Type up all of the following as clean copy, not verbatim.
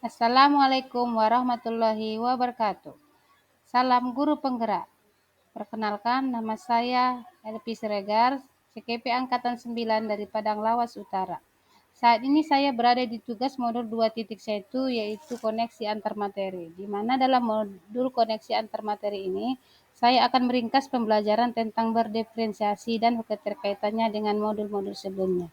Assalamualaikum warahmatullahi wabarakatuh. Salam guru penggerak. Perkenalkan, nama saya Elvi Siregar, CKP Angkatan 9 dari Padang Lawas Utara. Saat ini saya berada di tugas modul 2.1 yaitu koneksi antar materi, di mana dalam modul koneksi antar materi ini saya akan meringkas pembelajaran tentang berdiferensiasi dan keterkaitannya dengan modul-modul sebelumnya.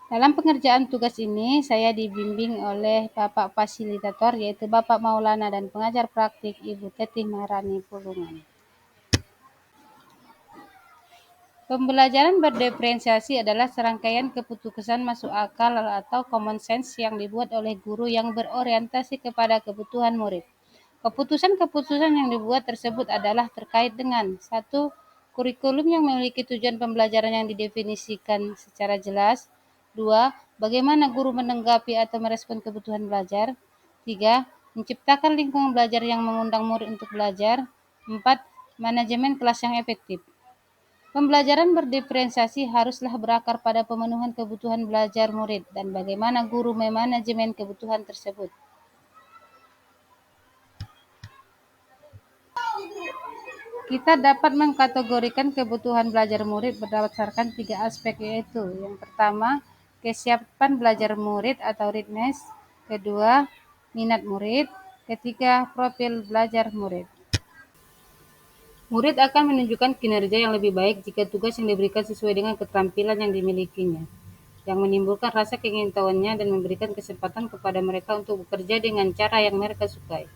Dalam pengerjaan tugas ini, saya dibimbing oleh Bapak Fasilitator, yaitu Bapak Maulana, dan pengajar praktik Ibu Tetih Maharani Pulungan. Pembelajaran berdiferensiasi adalah serangkaian keputusan masuk akal atau common sense yang dibuat oleh guru yang berorientasi kepada kebutuhan murid. Keputusan-keputusan yang dibuat tersebut adalah terkait dengan 1. Kurikulum yang memiliki tujuan pembelajaran yang didefinisikan secara jelas. 2. Bagaimana guru menanggapi atau merespon kebutuhan belajar. 3. Menciptakan lingkungan belajar yang mengundang murid untuk belajar. 4. Manajemen kelas yang efektif. Pembelajaran berdiferensiasi haruslah berakar pada pemenuhan kebutuhan belajar murid dan bagaimana guru memanajemen kebutuhan tersebut. Kita dapat mengkategorikan kebutuhan belajar murid berdasarkan 3 aspek, yaitu yang pertama, kesiapan belajar murid atau readiness, kedua, minat murid, ketiga, profil belajar murid. Murid akan menunjukkan kinerja yang lebih baik jika tugas yang diberikan sesuai dengan keterampilan yang dimilikinya, yang menimbulkan rasa keingintahuannya dan memberikan kesempatan kepada mereka untuk bekerja dengan cara yang mereka sukai.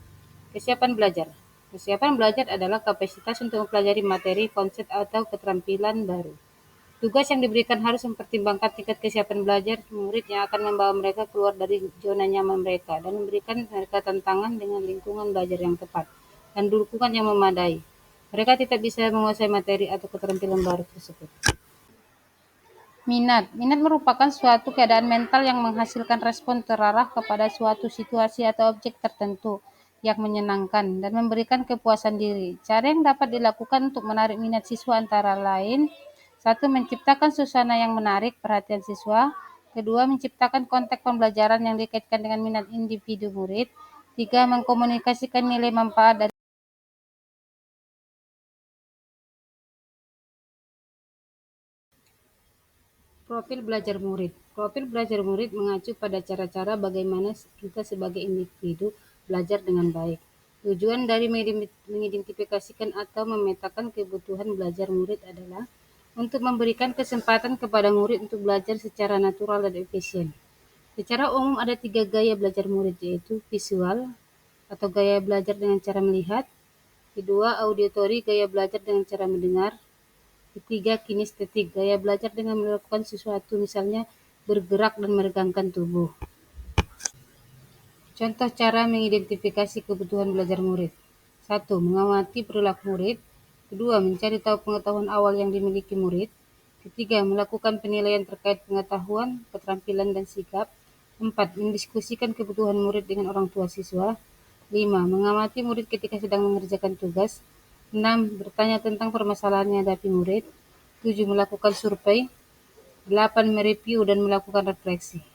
Kesiapan belajar. Kesiapan belajar adalah kapasitas untuk mempelajari materi, konsep, atau keterampilan baru. Tugas yang diberikan harus mempertimbangkan tingkat kesiapan belajar murid yang akan membawa mereka keluar dari zona nyaman mereka dan memberikan mereka tantangan dengan lingkungan belajar yang tepat dan dukungan yang memadai. Mereka tidak bisa menguasai materi atau keterampilan baru tersebut. Minat. Minat merupakan suatu keadaan mental yang menghasilkan respon terarah kepada suatu situasi atau objek tertentu yang menyenangkan dan memberikan kepuasan diri. Cara yang dapat dilakukan untuk menarik minat siswa antara lain: 1. Menciptakan suasana yang menarik perhatian siswa. 2. Menciptakan konteks pembelajaran yang dikaitkan dengan minat individu murid. 3. Mengkomunikasikan nilai manfaat dari profil belajar murid. Profil belajar murid mengacu pada cara-cara bagaimana kita sebagai individu belajar dengan baik. Tujuan dari mengidentifikasikan atau memetakan kebutuhan belajar murid adalah untuk memberikan kesempatan kepada murid untuk belajar secara natural dan efisien. Secara umum ada 3 gaya belajar murid, yaitu visual atau gaya belajar dengan cara melihat, kedua auditory, gaya belajar dengan cara mendengar, ketiga, kinestetik, gaya belajar dengan melakukan sesuatu, misalnya bergerak dan meregangkan tubuh. Contoh cara mengidentifikasi kebutuhan belajar murid. 1. Mengamati perilaku murid. 2. Mencari tahu pengetahuan awal yang dimiliki murid. 3. Melakukan penilaian terkait pengetahuan, keterampilan, dan sikap. 4. Mendiskusikan kebutuhan murid dengan orang tua siswa. 5. Mengamati murid ketika sedang mengerjakan tugas. 6. Bertanya tentang permasalahan yang dihadapi murid. 7. Melakukan survei. 8. Mereview dan melakukan refleksi.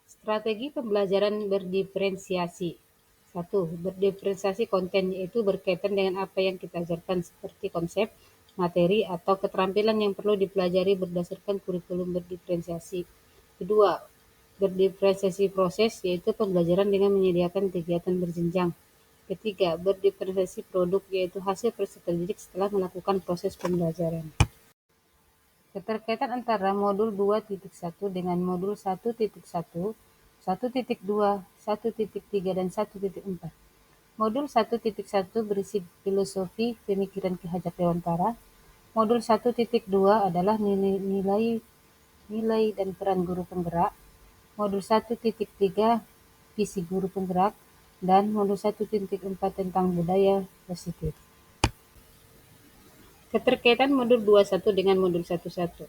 Strategi pembelajaran berdiferensiasi. 1. Berdiferensiasi konten, yaitu berkaitan dengan apa yang kita ajarkan seperti konsep, materi, atau keterampilan yang perlu dipelajari berdasarkan kurikulum berdiferensiasi. Kedua, berdiferensiasi proses, yaitu pembelajaran dengan menyediakan kegiatan berjenjang. Ketiga, berdiferensiasi produk, yaitu hasil peserta didik setelah melakukan proses pembelajaran. Keterkaitan antara modul 2.1 dengan modul 1.1, 1.2, 1.3, dan 1.4. Modul 1.1 berisi filosofi pemikiran Ki Hajar Dewantara. Modul 1.2 adalah nilai dan peran guru penggerak. Modul 1.3 visi guru penggerak, dan modul 1.4 tentang budaya positif. Keterkaitan modul 21 dengan modul 11.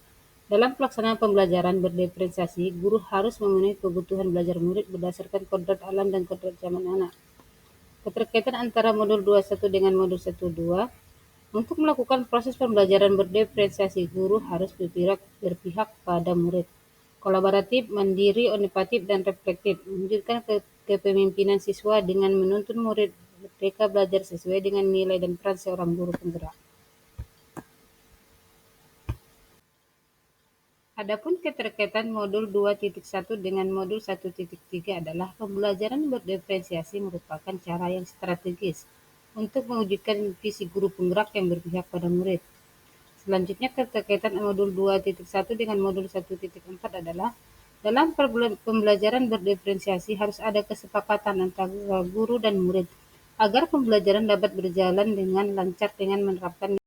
Dalam pelaksanaan pembelajaran berdiferensiasi, guru harus memenuhi kebutuhan belajar murid berdasarkan kodrat alam dan kodrat zaman anak. Keterkaitan antara modul 21 dengan modul 12. Untuk melakukan proses pembelajaran berdiferensiasi, guru harus berpihak pada murid. kolaboratif, mandiri, inovatif, dan reflektif. Mewujudkan kepemimpinan siswa dengan menuntun murid mereka belajar sesuai dengan nilai dan peran seorang guru penggerak. Adapun keterkaitan modul 2.1 dengan modul 1.3 adalah pembelajaran berdiferensiasi merupakan cara yang strategis untuk mewujudkan visi guru penggerak yang berpihak pada murid. Selanjutnya, keterkaitan modul 2.1 dengan modul 1.4 adalah dalam pembelajaran berdiferensiasi harus ada kesepakatan antara guru dan murid agar pembelajaran dapat berjalan dengan lancar dengan menerapkan